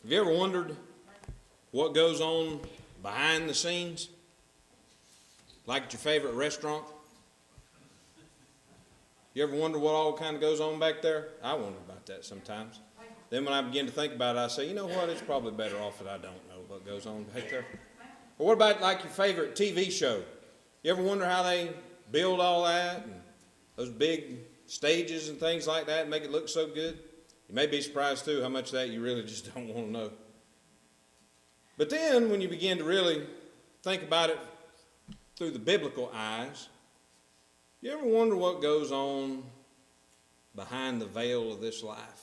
Have you ever wondered what goes on behind the scenes? Like at your favorite restaurant? You ever wonder what all kind of goes on back there? I wonder about that sometimes. Then when I begin to think about it, I say, you know what, it's probably better off that I don't know what goes on back there. Or what about like your favorite TV show? You ever wonder how they build all that and those big stages and things like that and make it look so good? You may be surprised too how much of that you really just don't want to know. But then when you begin to really think about it through the biblical eyes, you ever wonder what goes on behind the veil of this life?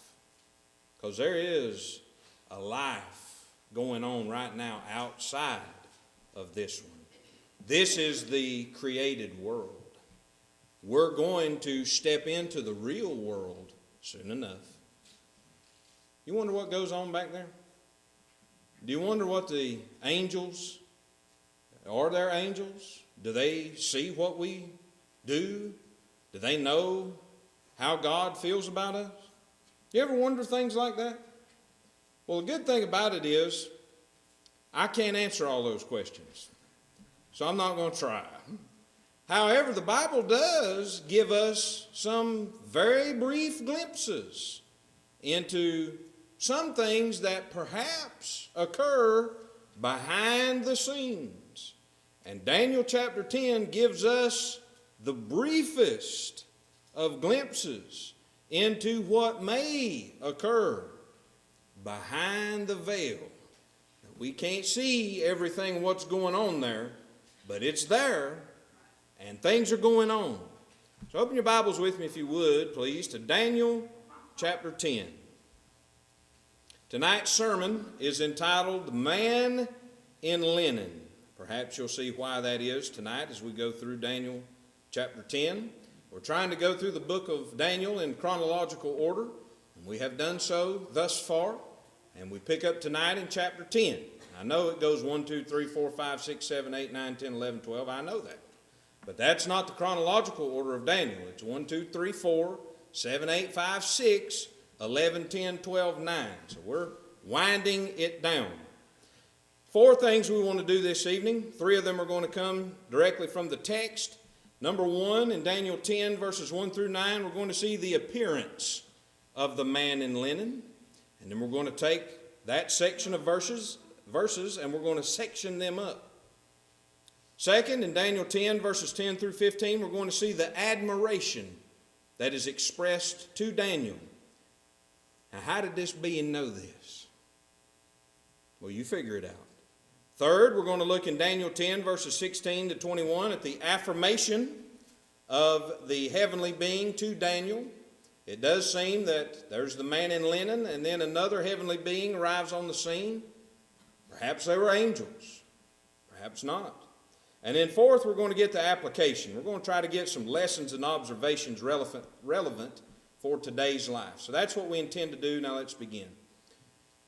Because there is a life going on right now outside of this one. This is the created world. We're going to step into the real world soon enough. You wonder what goes on back there? Do you wonder what the angels, are there angels? Do they see what we do? Do they know how God feels about us? You ever wonder things like that? Well, the good thing about it is I can't answer all those questions, so I'm not going to try. However, the Bible does give us some very brief glimpses into some things that perhaps occur behind the scenes. And Daniel chapter 10 gives us the briefest of glimpses into what may occur behind the veil. We can't see everything what's going on there, but it's there, and things are going on. So open your Bibles with me, if you would, please, to Daniel chapter 10. Tonight's sermon is entitled, "The Man in Linen." Perhaps you'll see why that is tonight as we go through Daniel chapter 10. We're trying to go through the book of Daniel in chronological order, and we have done so thus far, and we pick up tonight in chapter 10. I know it goes 1, 2, 3, 4, 5, 6, 7, 8, 9, 10, 11, 12. I know that. But that's not the chronological order of Daniel. It's 1, 2, 3, 4, 7, 8, 5, 6, 11, 10, 12, 9. So we're winding it down. 4 things we want to do this evening. 3 of them are going to come directly from the text. Number 1, in Daniel 10, verses 1 through 9, we're going to see the appearance of the man in linen. And then we're going to take that section of verses, and we're going to section them up. Second, in Daniel 10, verses 10 through 15, we're going to see the admiration that is expressed to Daniel. Now, how did this being know this? Well, you figure it out. Third, we're going to look in Daniel 10, verses 16 to 21 at the affirmation of the heavenly being to Daniel. It does seem that there's the man in linen, and then another heavenly being arrives on the scene. Perhaps they were angels. Perhaps not. And then fourth, we're going to get the application. We're going to try to get some lessons and observations relevant for today's life. So that's what we intend to do. Now let's begin.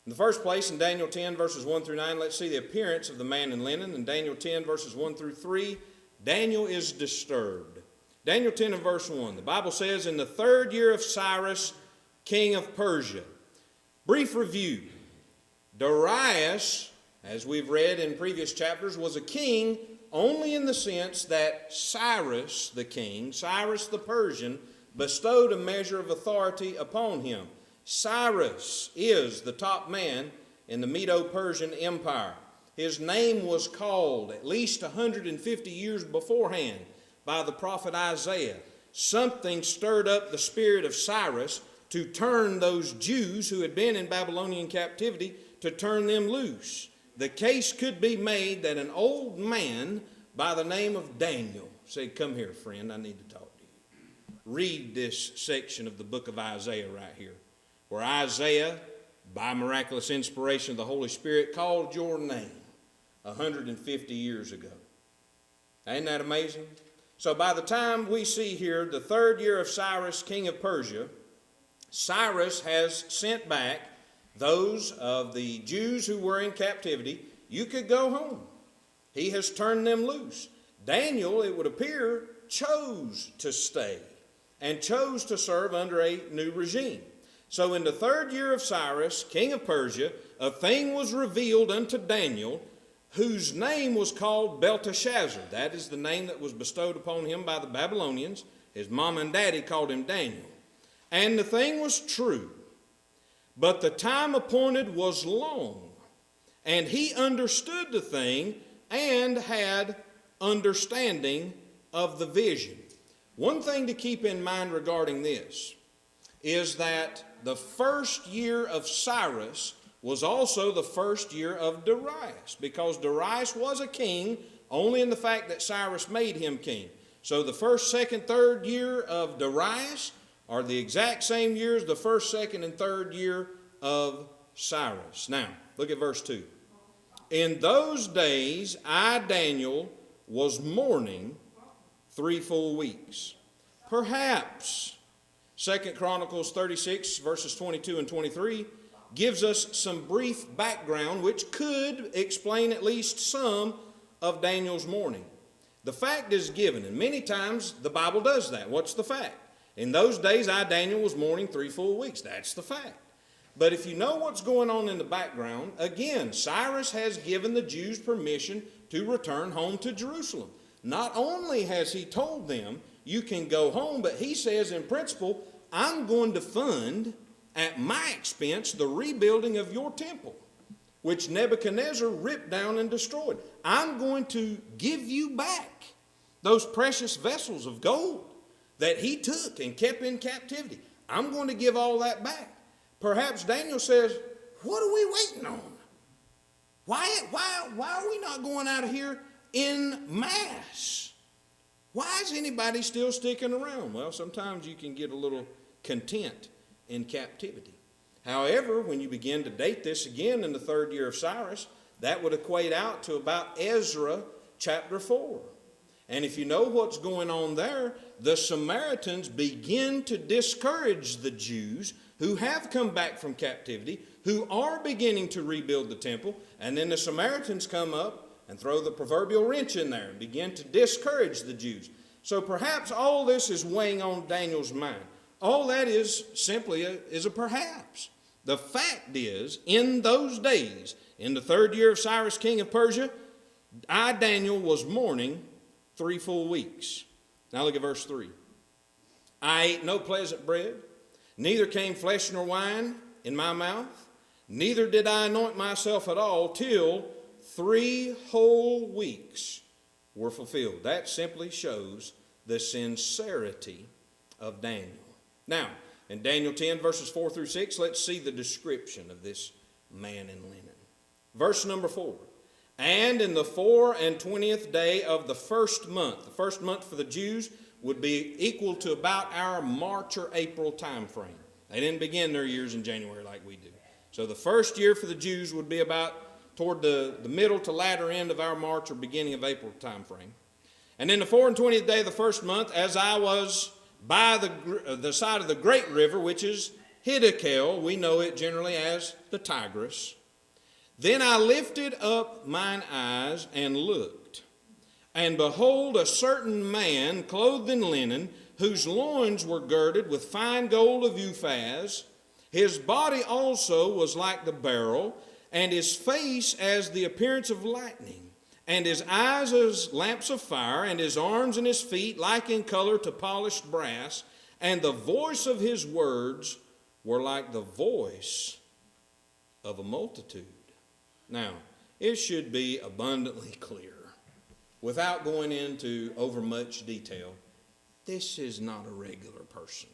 In the first place, in Daniel 10, verses 1 through 9, let's see the appearance of the man in linen. In Daniel 10, verses 1 through 3, Daniel is disturbed. Daniel 10 and verse 1, the Bible says, "In the 3rd year of Cyrus, king of Persia." Brief review. Darius, as we've read in previous chapters, was a king only in the sense that Cyrus the king, Cyrus the Persian, bestowed a measure of authority upon him. Cyrus is the top man in the Medo-Persian Empire. His name was called at least 150 years beforehand by the prophet Isaiah. Something stirred up the spirit of Cyrus to turn those Jews who had been in Babylonian captivity, to turn them loose. The case could be made that an old man by the name of Daniel said, "Come here, friend, I need to talk to you." Read this section of the book of Isaiah right here, where Isaiah, by miraculous inspiration of the Holy Spirit, called your name 150 years ago. Ain't that amazing? So by the time we see here the 3rd year of Cyrus, king of Persia, Cyrus has sent back those of the Jews who were in captivity. You could go home. He has turned them loose. Daniel, it would appear, chose to stay and chose to serve under a new regime. So in the 3rd year of Cyrus, king of Persia, a thing was revealed unto Daniel, whose name was called Belteshazzar. That is the name that was bestowed upon him by the Babylonians. His mom and daddy called him Daniel. And the thing was true, but the time appointed was long, and he understood the thing and had understanding of the vision. One thing to keep in mind regarding this is that the 1st year of Cyrus was also the 1st year of Darius, because Darius was a king only in the fact that Cyrus made him king. So the 1st, 2nd, 3rd year of Darius are the exact same years the 1st, 2nd, and 3rd year of Cyrus. Now, look at verse 2. In those days, I, Daniel, was mourning 3 full weeks. Perhaps 2 Chronicles 36, verses 22 and 23, gives us some brief background which could explain at least some of Daniel's mourning. The fact is given, and many times the Bible does that. What's the fact? In those days, I, Daniel, was mourning 3 full weeks. That's the fact. But if you know what's going on in the background, again, Cyrus has given the Jews permission to return home to Jerusalem. Not only has he told them, you can go home, but he says, in principle, I'm going to fund, at my expense, the rebuilding of your temple, which Nebuchadnezzar ripped down and destroyed. I'm going to give you back those precious vessels of gold that he took and kept in captivity. I'm going to give all that back. Perhaps Daniel says, what are we waiting on? Why are we not going out of here in mass? Why is anybody still sticking around? Well, sometimes you can get a little content in captivity. However, when you begin to date this again in the 3rd year of Cyrus, that would equate out to about Ezra chapter 4. And if you know what's going on there, the Samaritans begin to discourage the Jews who have come back from captivity, who are beginning to rebuild the temple, and then the Samaritans come up and throw the proverbial wrench in there and begin to discourage the Jews. So perhaps all this is weighing on Daniel's mind. All that is simply is a perhaps. The fact is, in those days, in the 3rd year of Cyrus, king of Persia, I, Daniel, was mourning 3 full weeks. Now look at verse 3. I ate no pleasant bread, neither came flesh nor wine in my mouth, neither did I anoint myself at all till 3 whole weeks were fulfilled. That simply shows the sincerity of Daniel. Now, in Daniel 10, verses 4 through 6, let's see the description of this man in linen. Verse number 4. And in the 24th day of the 1st month, the 1st month for the Jews would be equal to about our March or April time frame. They didn't begin their years in January like we do. So the 1st year for the Jews would be about toward the middle to latter end of our March or beginning of April time frame. And in the 24th day of the 1st month, as I was by the side of the great river, which is Hiddekel, we know it generally as the Tigris, then I lifted up mine eyes and looked, and behold, a certain man clothed in linen, whose loins were girded with fine gold of Uphaz. His body also was like the beryl, and his face as the appearance of lightning, and his eyes as lamps of fire, and his arms and his feet like in color to polished brass, and the voice of his words were like the voice of a multitude. Now, it should be abundantly clear, without going into over much detail, this is not a regular person.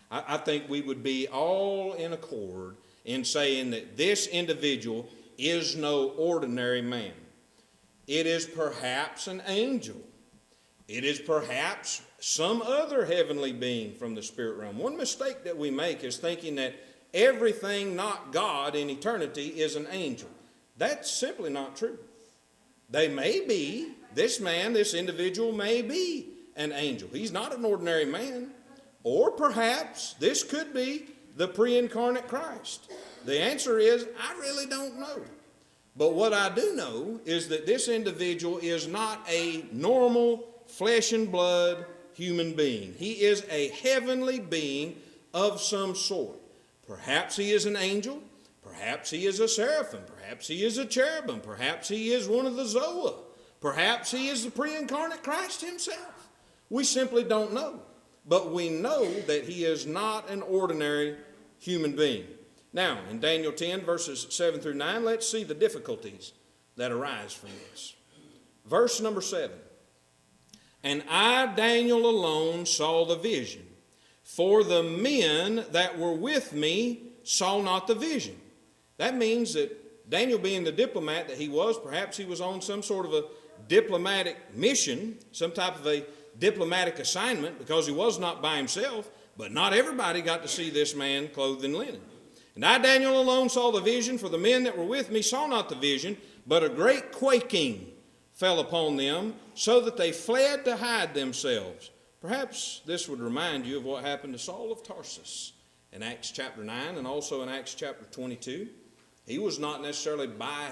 I think we would be all in accord in saying that this individual is no ordinary man. It is perhaps an angel. It is perhaps some other heavenly being from the spirit realm. One mistake that we make is thinking that everything not God in eternity is an angel. That's simply not true. They may be, this man, this individual may be an angel. He's not an ordinary man. Or perhaps this could be the pre-incarnate Christ. The answer is, I really don't know. But what I do know is that this individual is not a normal flesh and blood human being. He is a heavenly being of some sort. Perhaps he is an angel. Perhaps he is a seraphim. Perhaps he is a cherubim. Perhaps he is one of the Zoa. Perhaps he is the pre-incarnate Christ himself. We simply don't know. But we know that he is not an ordinary human being. Now, in Daniel 10, verses 7 through 9, let's see the difficulties that arise from this. Verse number 7. And I, Daniel, alone saw the vision, for the men that were with me saw not the vision. That means that Daniel, being the diplomat that he was, perhaps he was on some sort of a diplomatic mission, some type of a diplomatic assignment, because he was not by himself, but not everybody got to see this man clothed in linen. And I, Daniel, alone saw the vision, for the men that were with me saw not the vision, but a great quaking fell upon them, so that they fled to hide themselves. Perhaps this would remind you of what happened to Saul of Tarsus in Acts chapter 9 and also in Acts chapter 22. He was not necessarily by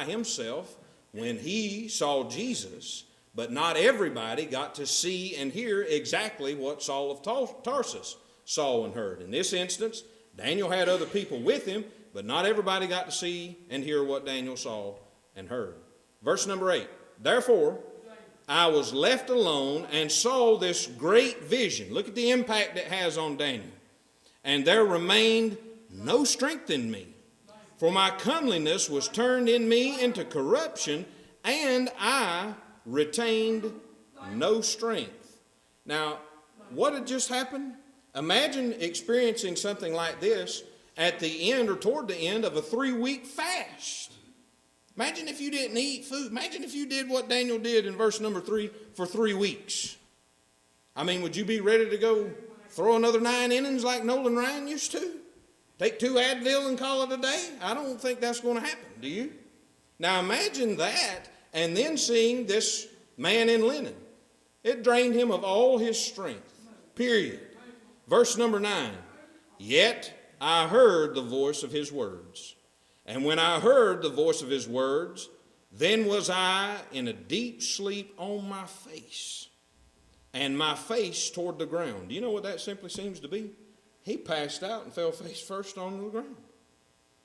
himself when he saw Jesus, but not everybody got to see and hear exactly what Saul of Tarsus saw and heard. In this instance, Daniel had other people with him, but not everybody got to see and hear what Daniel saw and heard. Verse number 8. Therefore, I was left alone and saw this great vision. Look at the impact it has on Daniel. And there remained no strength in me, for my comeliness was turned in me into corruption, and I retained no strength. Now, what had just happened? Imagine experiencing something like this at the end or toward the end of a 3-week fast. Imagine if you didn't eat food. Imagine if you did what Daniel did in verse number 3 for 3 weeks. I mean, would you be ready to go throw another 9 innings like Nolan Ryan used to? Take 2 Advil and call it a day? I don't think that's going to happen, do you? Now imagine that, and then seeing this man in linen. It drained him of all his strength, period. Verse number 9, yet I heard the voice of his words. And when I heard the voice of his words, then was I in a deep sleep on my face, and my face toward the ground. Do you know what that simply seems to be? He passed out and fell face first on the ground.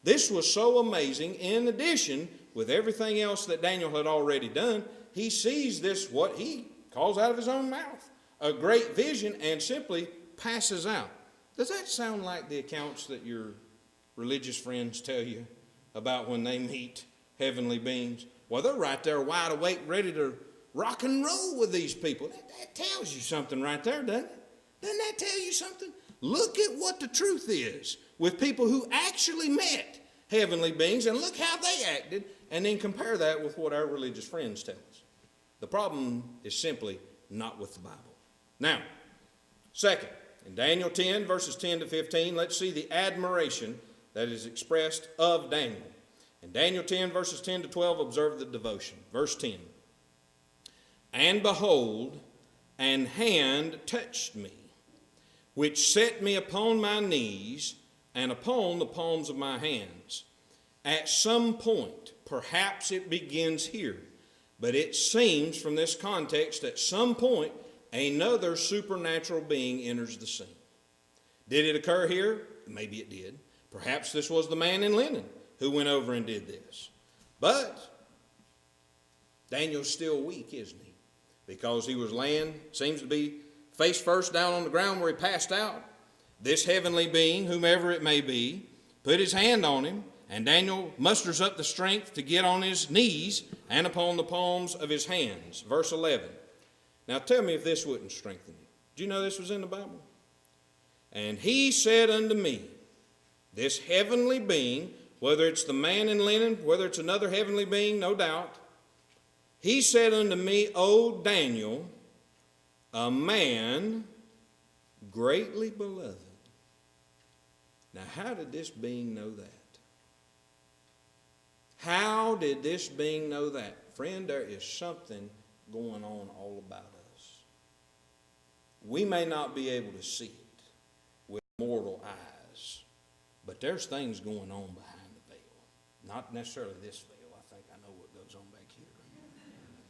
This was so amazing. In addition, with everything else that Daniel had already done, he sees this, what he calls out of his own mouth, a great vision, and simply passes out. Does that sound like the accounts that your religious friends tell you about when they meet heavenly beings? Well, they're right there wide awake, ready to rock and roll with these people. That tells you something right there, doesn't it? Doesn't that tell you something? Look at what the truth is with people who actually met heavenly beings, and look how they acted, and then compare that with what our religious friends tell us. The problem is simply not with the Bible. Now, second, in Daniel 10, verses 10 to 15, let's see the admiration that is expressed of Daniel. In Daniel 10, verses 10 to 12, observe the devotion. Verse 10, and behold, an hand touched me, which set me upon my knees and upon the palms of my hands. At some point, perhaps it begins here, but it seems from this context at some point another supernatural being enters the scene. Did it occur here? Maybe it did. Perhaps this was the man in linen who went over and did this. But Daniel's still weak, isn't he? Because he was laying, seems to be face first down on the ground where he passed out. This heavenly being, whomever it may be, put his hand on him, and Daniel musters up the strength to get on his knees and upon the palms of his hands. Verse 11. Now tell me if this wouldn't strengthen you. Do you know this was in the Bible? And he said unto me, this heavenly being, whether it's the man in linen, whether it's another heavenly being, no doubt, he said unto me, O Daniel, a man greatly beloved. Now, how did this being know that? How did this being know that? Friend, there is something going on all about us. We may not be able to see it with mortal eyes, but there's things going on behind the veil. Not necessarily this veil. I think I know what goes on back here.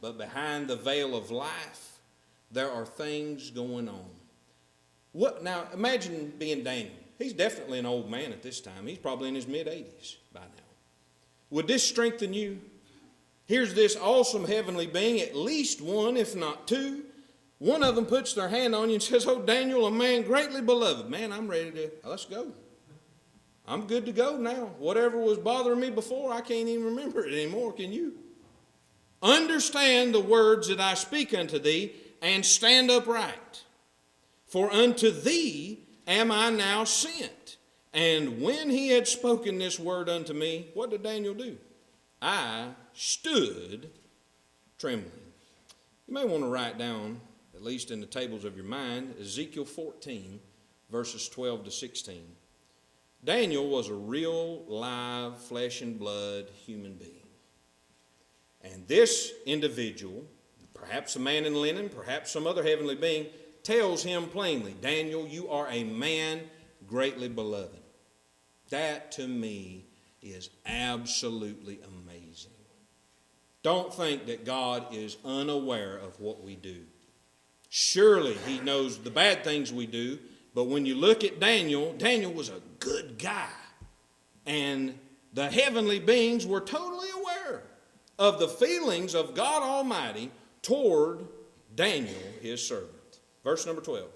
But behind the veil of life, there are things going on. Now, imagine being Daniel. He's definitely an old man at this time. He's probably in his mid-80s by now. Would this strengthen you? Here's this awesome heavenly being, at least one, if not two. One of them puts their hand on you and says, "Oh, Daniel, a man greatly beloved." Man, I'm ready to, let's go. I'm good to go now. Whatever was bothering me before, I can't even remember it anymore. Can you? "Understand the words that I speak unto thee, and stand upright. For unto thee am I now sent." And when he had spoken this word unto me, what did Daniel do? I stood trembling. You may want to write down, at least in the tables of your mind, Ezekiel 14, verses 12 to 16. Daniel was a real, live, flesh and blood human being. And this individual, perhaps a man in linen, perhaps some other heavenly being, tells him plainly, "Daniel, you are a man greatly beloved." That to me is absolutely amazing. Don't think that God is unaware of what we do. Surely he knows the bad things we do, but when you look at Daniel, Daniel was a good guy. And the heavenly beings were totally aware of the feelings of God Almighty toward Daniel, his servant. Verse number 12.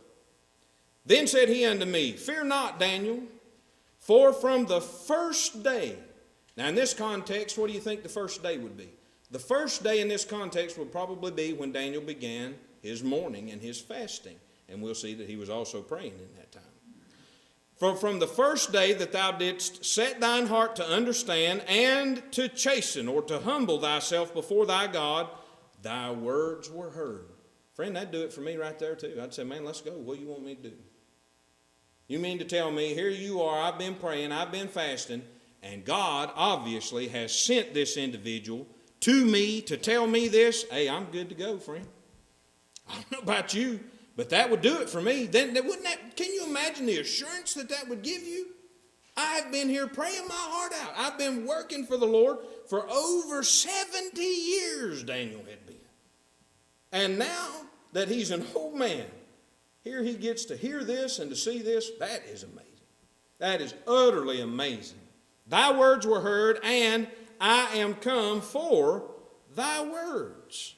"Then said he unto me, Fear not, Daniel, for from the first day." Now in this context, what do you think the first day would be? The first day in this context would probably be when Daniel began his mourning and his fasting. And we'll see that he was also praying in that time. "For from the first day that thou didst set thine heart to understand and to chasten," or to humble thyself before thy God, "thy words were heard." Friend, that'd do it for me right there too. I'd say, man, let's go. What do you want me to do? You mean to tell me, here you are, I've been praying, I've been fasting, and God obviously has sent this individual to me to tell me this? Hey, I'm good to go, friend. I don't know about you, but that would do it for me. Then wouldn't that? Can you imagine the assurance that that would give you? I've been here praying my heart out. I've been working for the Lord for over 70 years, Daniel had been. And now that he's an old man, here he gets to hear this and to see this. That is amazing. That is utterly amazing. "Thy words were heard, and I am come for thy words."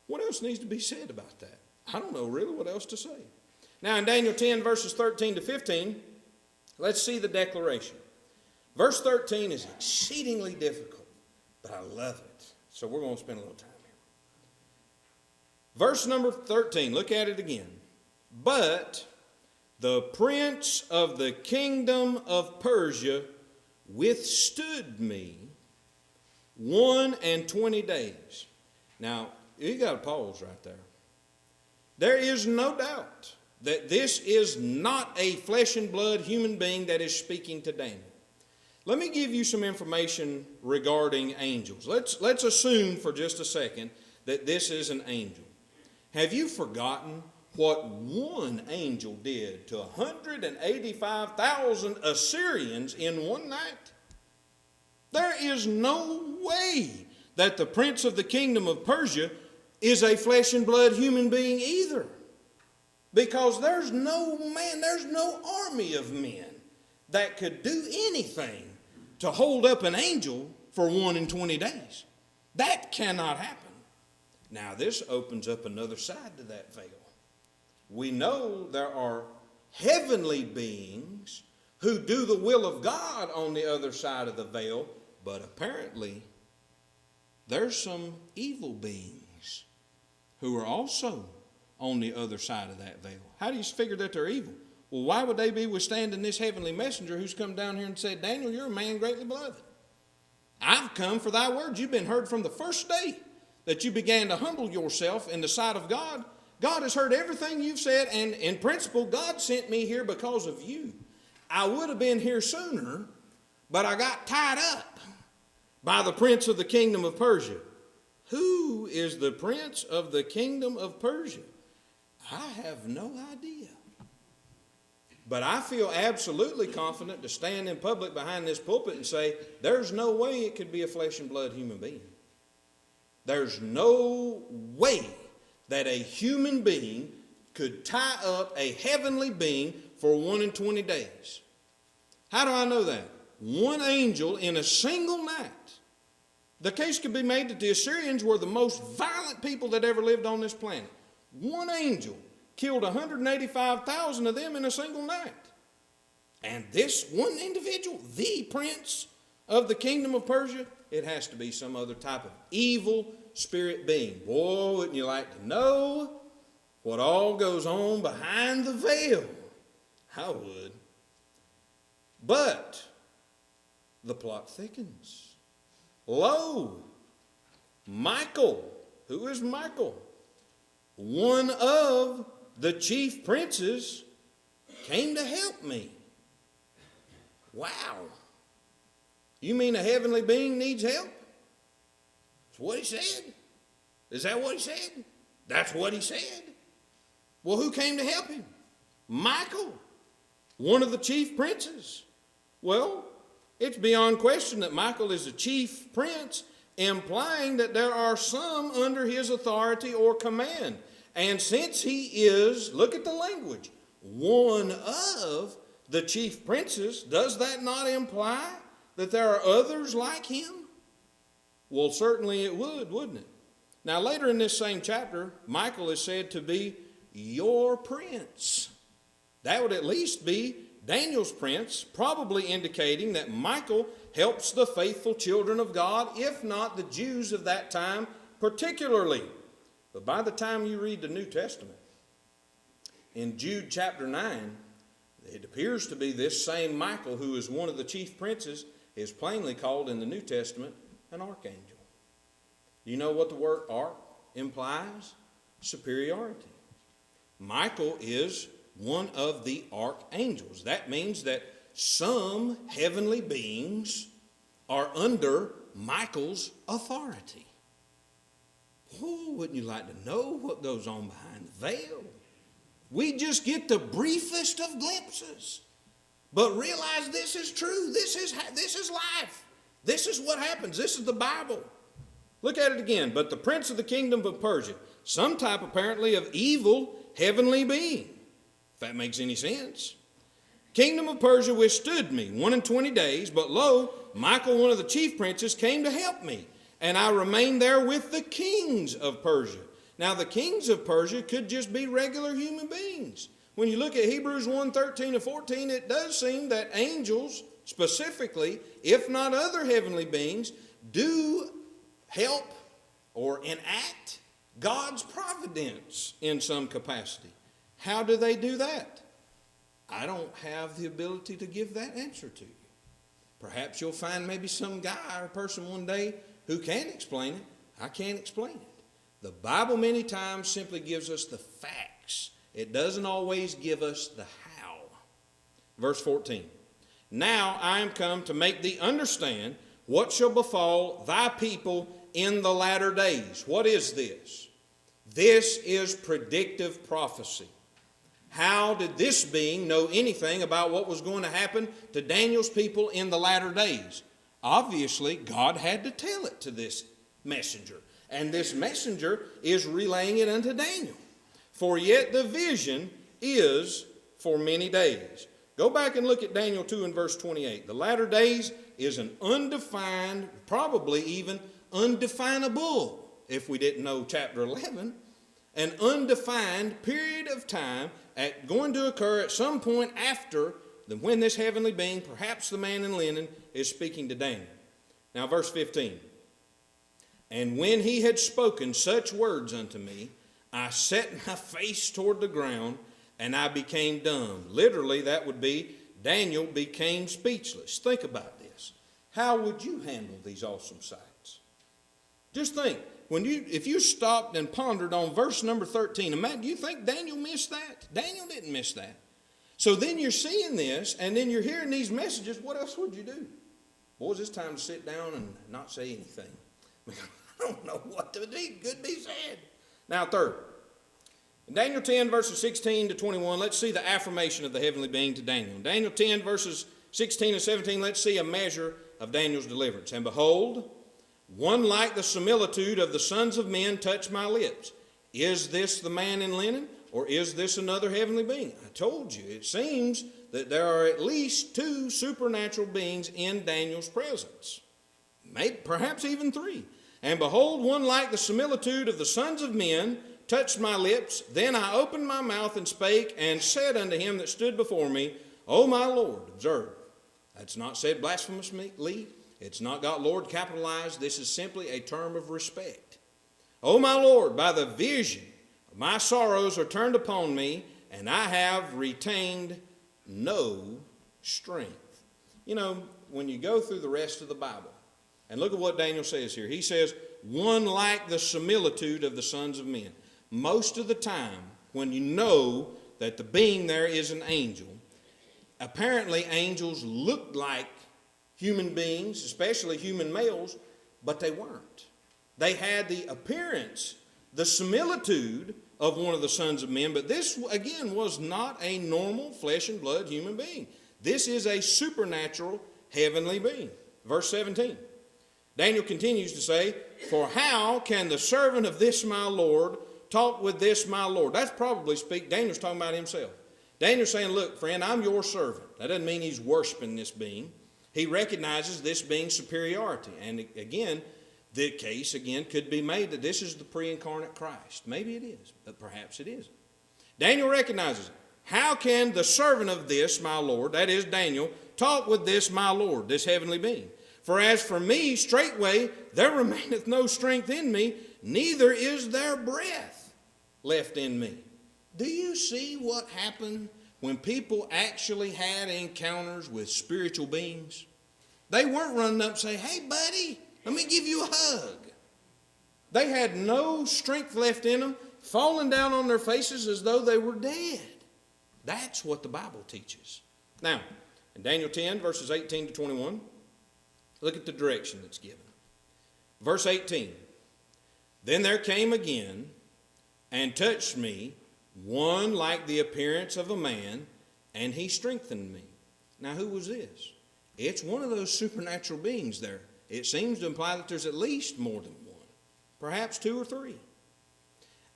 What else needs to be said about that? I don't know really what else to say. Now in Daniel 10, verses 13 to 15, let's see the declaration. Verse 13 is exceedingly difficult, but I love it. So we're going to spend a little time here. Verse number 13, look at it again. "But the prince of the kingdom of Persia withstood me 21 days." Now, you got to pause right there. There is no doubt that this is not a flesh and blood human being that is speaking to Daniel. Let me give you some information regarding angels. Let's assume for just a second that this is an angel. Have you forgotten what one angel did to 185,000 Assyrians in one night? There is no way that the prince of the kingdom of Persia is a flesh and blood human being either. Because there's no man, there's no army of men that could do anything to hold up an angel for 21 days. That cannot happen. Now this opens up another side to that veil. We know there are heavenly beings who do the will of God on the other side of the veil, but apparently there's some evil beings who are also on the other side of that veil. How do you figure that they're evil? Well, why would they be withstanding this heavenly messenger who's come down here and said, "Daniel, you're a man greatly beloved. I've come for thy words." You've been heard from the first day that you began to humble yourself in the sight of God. God has heard everything you've said, and in principle, God sent me here because of you. I would have been here sooner, but I got tied up by the prince of the kingdom of Persia. Who is the prince of the kingdom of Persia? I have no idea. But I feel absolutely confident to stand in public behind this pulpit and say, there's no way it could be a flesh and blood human being. There's no way that a human being could tie up a heavenly being for 1 and 20 days. How do I know that? One angel in a single night. The case could be made that the Assyrians were the most violent people that ever lived on this planet. One angel killed 185,000 of them in a single night. And this one individual, the prince of the kingdom of Persia, it has to be some other type of evil spirit being. Boy, wouldn't you like to know what all goes on behind the veil? I would. But the plot thickens. Lo, Michael. Who is Michael? One of the chief princes came to help me. Wow. You mean a heavenly being needs help? That's what he said. Is that what he said? That's what he said. Well, who came to help him? Michael, one of the chief princes. Well, it's beyond question that Michael is a chief prince, implying that there are some under his authority or command. And since he is, look at the language, one of the chief princes, does that not imply that there are others like him? Well, certainly it would, wouldn't it? Now, later in this same chapter, Michael is said to be your prince. That would at least be Daniel's prince, probably indicating that Michael helps the faithful children of God, if not the Jews of that time particularly. But by the time you read the New Testament, in Jude chapter 9, it appears to be this same Michael, who is one of the chief princes, is plainly called in the New Testament an archangel. You know what the word arch implies? Superiority. Michael is one of the archangels. That means that some heavenly beings are under Michael's authority. Oh, wouldn't you like to know what goes on behind the veil? We just get the briefest of glimpses. But realize this is true. This is life. This is what happens. This is the Bible. Look at it again. But the prince of the kingdom of Persia, some type apparently of evil heavenly being, if that makes any sense. Kingdom of Persia withstood me 1 and 20 days, but lo, Michael, one of the chief princes, came to help me, and I remained there with the kings of Persia. Now, the kings of Persia could just be regular human beings. When you look at Hebrews 1:13 to 14, it does seem that angels, specifically, if not other heavenly beings, do help or enact God's providence in some capacity. How do they do that? I don't have the ability to give that answer to you. Perhaps you'll find maybe some guy or person one day who can explain it. I can't explain it. The Bible many times simply gives us the facts. It doesn't always give us the how. Verse 14. Now I am come to make thee understand what shall befall thy people in the latter days. What is this? This is predictive prophecy. How did this being know anything about what was going to happen to Daniel's people in the latter days? Obviously, God had to tell it to this messenger. And this messenger is relaying it unto Daniel. For yet the vision is for many days. Go back and look at Daniel 2 and verse 28. The latter days is an undefined, probably even undefinable, if we didn't know chapter 11, an undefined period of time going to occur at some point after when this heavenly being, perhaps the man in linen, is speaking to Daniel. Now verse 15. And when he had spoken such words unto me, I set my face toward the ground, and I became dumb. Literally, that would be Daniel became speechless. Think about this. How would you handle these awesome sights? Just think. If you stopped and pondered on verse number 13, do you think Daniel missed that? Daniel didn't miss that. So then you're seeing this, and then you're hearing these messages. What else would you do? Boys, it's time to sit down and not say anything. I don't know what to do. Could be said. Now, third, in Daniel 10, verses 16 to 21, let's see the affirmation of the heavenly being to Daniel. In Daniel 10, verses 16 and 17, let's see a measure of Daniel's deliverance. And behold, one like the similitude of the sons of men touched my lips. Is this the man in linen? or is this another heavenly being? I told you, it seems that there are at least 2 supernatural beings in Daniel's presence. Maybe, perhaps even 3. And behold, one like the similitude of the sons of men touched my lips. Then I opened my mouth and spake, and said unto him that stood before me, O my Lord. Observe, that's not said blasphemously. It's not got Lord capitalized. This is simply a term of respect. O my Lord, by the vision of my sorrows are turned upon me, and I have retained no strength. You know, when you go through the rest of the Bible, and look at what Daniel says here. He says, one like the similitude of the sons of men. Most of the time, when you know that the being there is an angel, apparently angels looked like human beings, especially human males, but they weren't. They had the appearance, the similitude of one of the sons of men, but this, again, was not a normal flesh and blood human being. This is a supernatural heavenly being. Verse 17. Daniel continues to say, for how can the servant of this my Lord talk with this my Lord? That's probably Daniel's talking about himself. Daniel's saying, look, friend, I'm your servant. That doesn't mean he's worshiping this being. He recognizes this being's superiority. And again, the case, could be made that this is the pre-incarnate Christ. Maybe it is, but perhaps it isn't. Daniel recognizes it. How can the servant of this my Lord, that is Daniel, talk with this my Lord, this heavenly being? For as for me, straightway there remaineth no strength in me, neither is there breath left in me. Do you see what happened when people actually had encounters with spiritual beings? They weren't running up and saying, hey buddy, let me give you a hug. They had no strength left in them, falling down on their faces as though they were dead. That's what the Bible teaches. Now, in Daniel 10, verses 18 to 21, look at the direction that's given. Verse 18, then there came again and touched me one like the appearance of a man, and he strengthened me. Now, who was this? It's one of those supernatural beings there. It seems to imply that there's at least more than one, perhaps 2 or 3.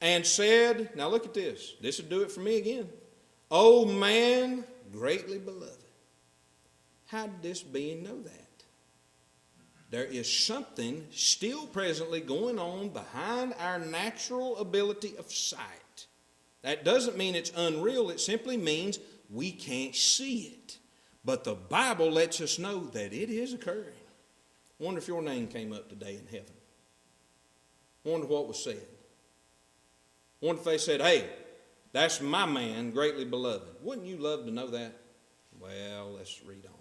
And said, now look at this. This would do it for me again. O man, greatly beloved. How did this being know that? There is something still presently going on behind our natural ability of sight. That doesn't mean it's unreal. It simply means we can't see it. But the Bible lets us know that it is occurring. I wonder if your name came up today in heaven. I wonder what was said. I wonder if they said, hey, that's my man, greatly beloved. Wouldn't you love to know that? Well, let's read on.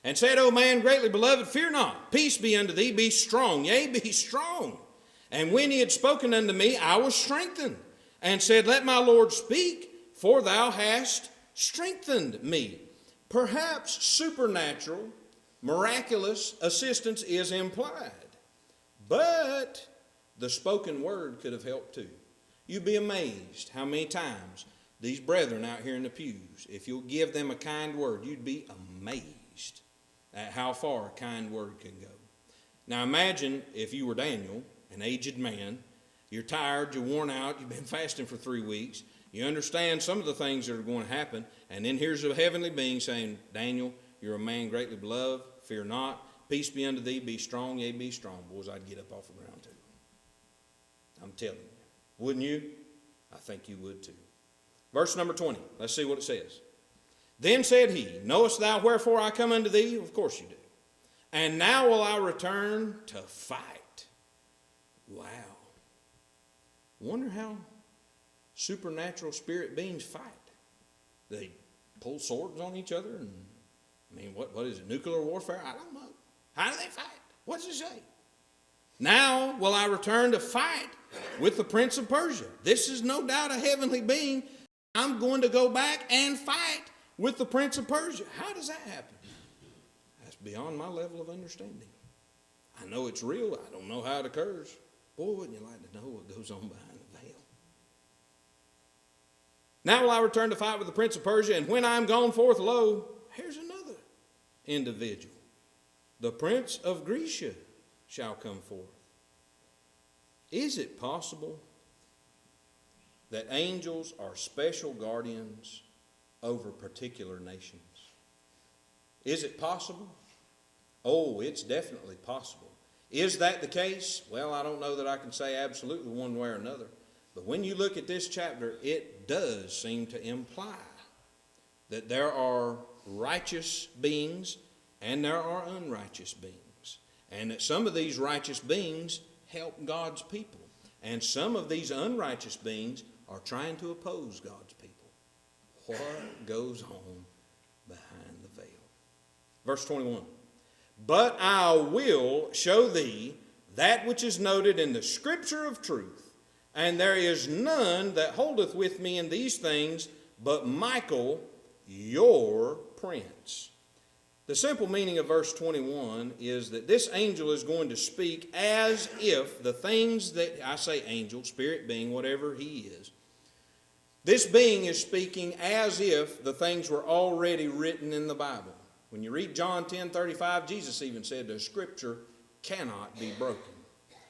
And said, O man, greatly beloved, fear not. Peace be unto thee. Be strong. Yea, be strong. And when he had spoken unto me, I was strengthened. And said, let my Lord speak, for thou hast strengthened me. Perhaps supernatural, miraculous assistance is implied. But the spoken word could have helped too. You'd be amazed how many times these brethren out here in the pews, if you'll give them a kind word, you'd be amazed at how far a kind word can go. Now imagine if you were Daniel, an aged man, you're tired, you're worn out, you've been fasting for 3 weeks, you understand some of the things that are going to happen, and then here's a heavenly being saying, Daniel, you're a man greatly beloved, fear not, peace be unto thee, be strong, yea, be strong. Boys, I'd get up off the ground too. I'm telling you. Wouldn't you? I think you would too. Verse number 20. Let's see what it says. Then said he, knowest thou wherefore I come unto thee? Of course you do. And now will I return to fight. Wow. Wonder how supernatural spirit beings fight. They pull swords on each other? And what is it, nuclear warfare? I don't know. How do they fight? What does it say? Now will I return to fight with the prince of Persia. This is no doubt a heavenly being. I'm going to go back and fight with the prince of Persia. How does that happen? That's beyond my level of understanding. I know it's real. I don't know how it occurs. Boy, wouldn't you like to know what goes on behind the veil? Now will I return to fight with the prince of Persia, and when I am gone forth, lo, here's another individual. The prince of Grecia shall come forth. Is it possible that angels are special guardians over particular nations? Is it possible? Oh, it's definitely possible. Is that the case? Well, I don't know that I can say absolutely one way or another. But when you look at this chapter, it does seem to imply that there are righteous beings and there are unrighteous beings. And that some of these righteous beings help God's people. And some of these unrighteous beings are trying to oppose God's people. What goes on behind the veil? Verse 21. But I will show thee that which is noted in the scripture of truth, and there is none that holdeth with me in these things, but Michael, your prince. The simple meaning of verse 21 is that this angel is going to speak as if the things that, I say angel, spirit being, whatever he is, this being is speaking as if the things were already written in the Bible. When you read John 10:35, Jesus even said the scripture cannot be broken.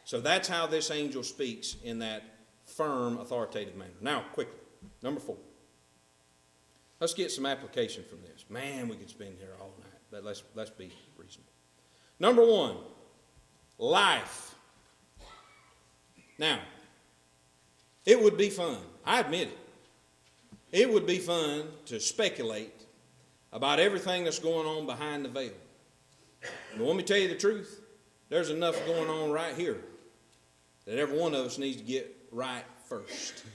So that's how this angel speaks in that firm, authoritative manner. Now, quickly, number 4. Let's get some application from this. Man, we could spend here all night, but let's be reasonable. Number 1, life. Now, it would be fun. I admit it. It would be fun to speculate about everything that's going on behind the veil. But let me tell you the truth. There's enough going on right here that every one of us needs to get right first.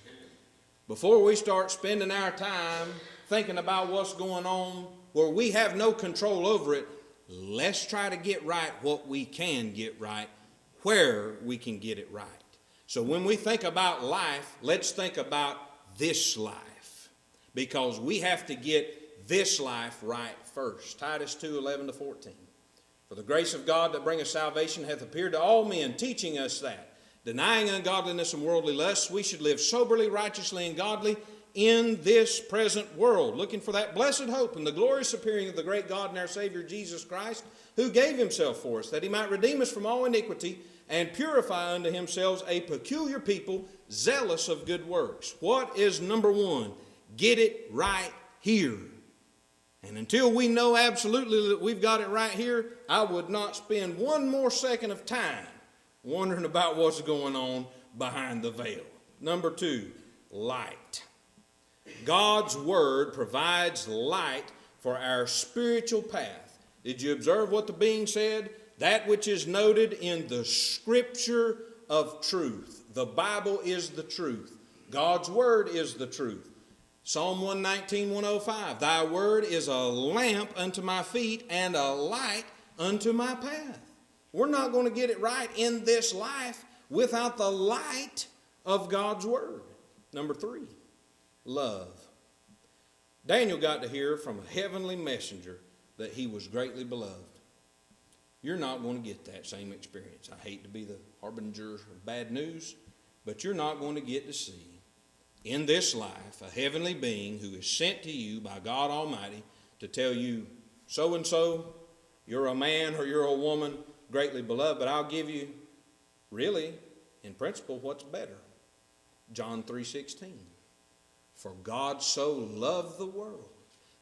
Before we start spending our time thinking about what's going on where we have no control over it, let's try to get right what we can get right, where we can get it right. So when we think about life, let's think about this life, because we have to get this life right first. Titus 2:11-14. For the grace of God that bringeth salvation hath appeared to all men, teaching us that, denying ungodliness and worldly lusts, we should live soberly, righteously, and godly in this present world, looking for that blessed hope and the glorious appearing of the great God and our Savior Jesus Christ, who gave himself for us, that he might redeem us from all iniquity and purify unto himself a peculiar people, zealous of good works. What is number 1? Get it right here. And until we know absolutely that we've got it right here, I would not spend one more second of time wondering about what's going on behind the veil. Number 2, light. God's word provides light for our spiritual path. Did you observe what the being said? That which is noted in the scripture of truth. The Bible is the truth. God's word is the truth. Psalm 119:105, thy word is a lamp unto my feet and a light unto my path. We're not going to get it right in this life without the light of God's word. Number 3, love. Daniel got to hear from a heavenly messenger that he was greatly beloved. You're not going to get that same experience. I hate to be the harbinger of bad news, but you're not going to get to see in this life a heavenly being who is sent to you by God Almighty to tell you, so and so, you're a man or you're a woman greatly beloved, but I'll give you, really, in principle, what's better. John 3:16. For God so loved the world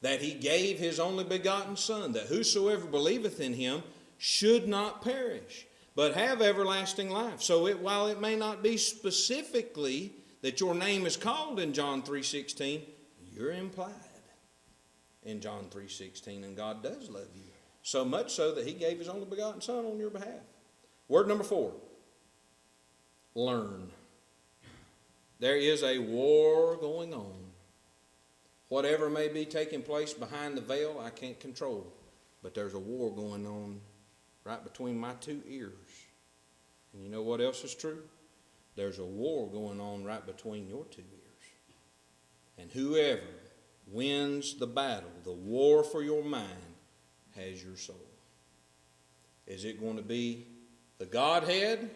that he gave his only begotten Son, that whosoever believeth in him should not perish, but have everlasting life. So while it may not be specifically that your name is called in John 3:16, you're implied in John 3:16, and God does love you. So much so that he gave his only begotten Son on your behalf. Word number 4, learn. There is a war going on. Whatever may be taking place behind the veil, I can't control. But there's a war going on right between my 2 ears. And you know what else is true? There's a war going on right between your 2 ears. And whoever wins the battle, the war for your mind, has your soul. Is it going to be the Godhead,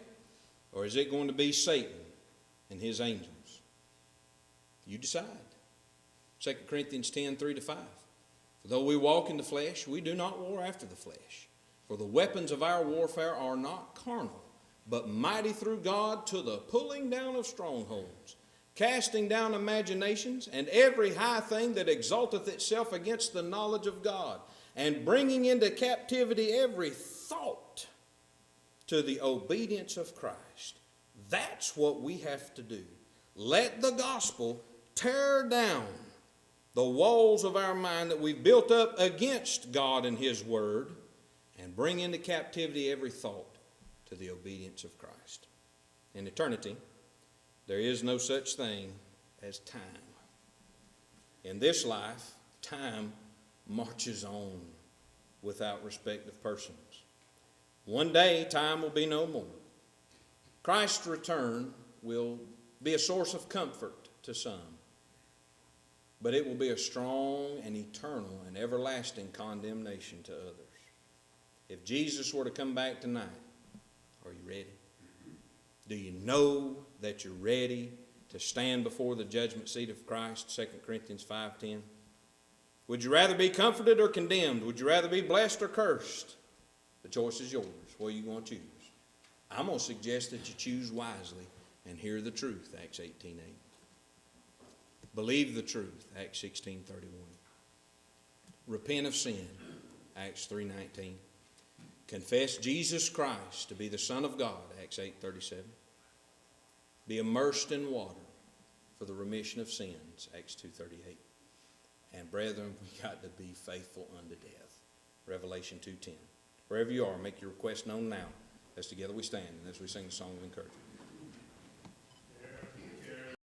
or is it going to be Satan and his angels? You decide. 2 Corinthians 10:3-5. For though we walk in the flesh, we do not war after the flesh. For the weapons of our warfare are not carnal, but mighty through God to the pulling down of strongholds, casting down imaginations, and every high thing that exalteth itself against the knowledge of God, and bringing into captivity every thought to the obedience of Christ. That's what we have to do. Let the gospel tear down the walls of our mind that we've built up against God and His Word, and bring into captivity every thought to the obedience of Christ. In eternity, there is no such thing as time. In this life, time marches on without respect of persons. One day, time will be no more. Christ's return will be a source of comfort to some, but it will be a strong and eternal and everlasting condemnation to others. If Jesus were to come back tonight, are you ready? Do you know that you're ready to stand before the judgment seat of Christ? 2 Corinthians 5:10. Would you rather be comforted or condemned? Would you rather be blessed or cursed? The choice is yours. What are you going to choose? I'm going to suggest that you choose wisely and hear the truth, Acts 18:8. Believe the truth, Acts 16:31. Repent of sin, Acts 3:19. Confess Jesus Christ to be the Son of God, Acts 8:37. Be immersed in water for the remission of sins, Acts 2:38. And brethren, we got to be faithful unto death, Revelation 2:10. Wherever you are, make your request known now, as together we stand and as we sing the song of encouragement.